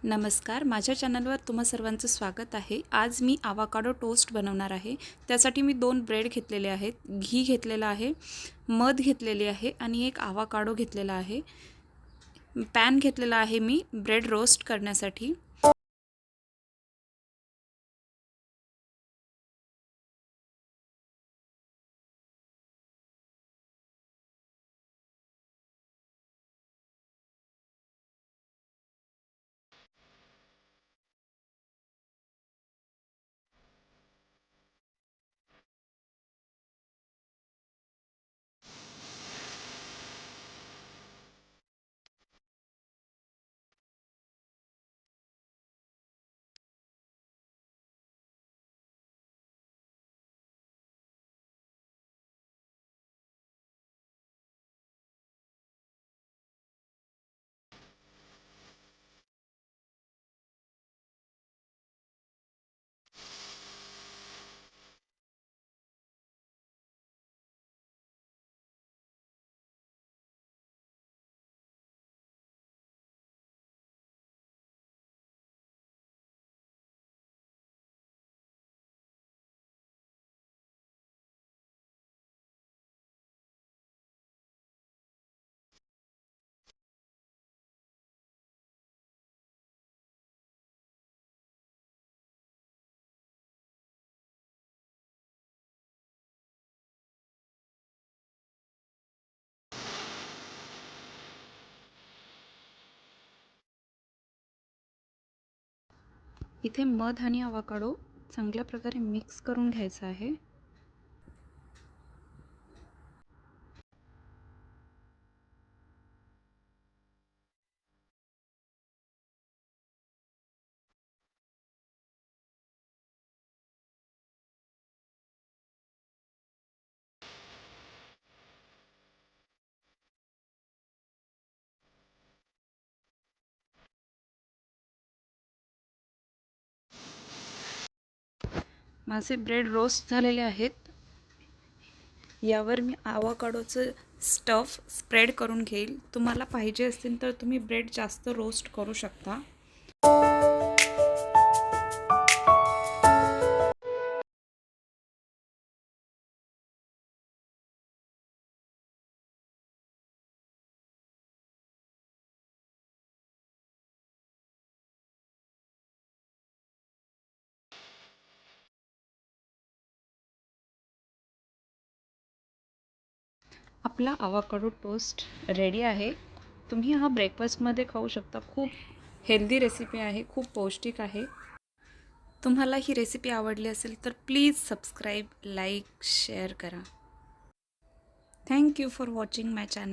नमस्कार, माझ्या चॅनलवर तुम्हा सर्वांचं स्वागत आहे। आज मी आवाकाडो टोस्ट बनवणार आहे। त्यासाठी मी 2 ब्रेड घेतलेले आहेत, घी घेतलेला आहे, मध घेतलेली आहे आणि एक आवाकाडो घेतलेला आहे। पॅन घेतलेला आहे मी ब्रेड रोस्ट करण्यासाठी। इथे मध आणि आवाकाडो चांगल्या प्रकारे मिक्स करून घ्यायचा आहे। माझे ब्रेड रोस्ट झालेले आहेत। यावर मी आवाकाडोचं स्टफ स्प्रेड करून घेईल। तुम्हाला पाहिजे असेल तर तुम्ही ब्रेड जास्त रोस्ट करू शकता। आपला आवाकाडो टोस्ट रेडी आहे। तुम्ही हा ब्रेकफास्टमध्ये खाऊ शकता। खूप हेल्दी रेसिपी आहे, खूप पौष्टिक आहे। तुम्हाला ही रेसिपी आवडली असेल तर प्लीज सबस्क्राईब, लाईक, शेअर करा। Thank you for watching my channel.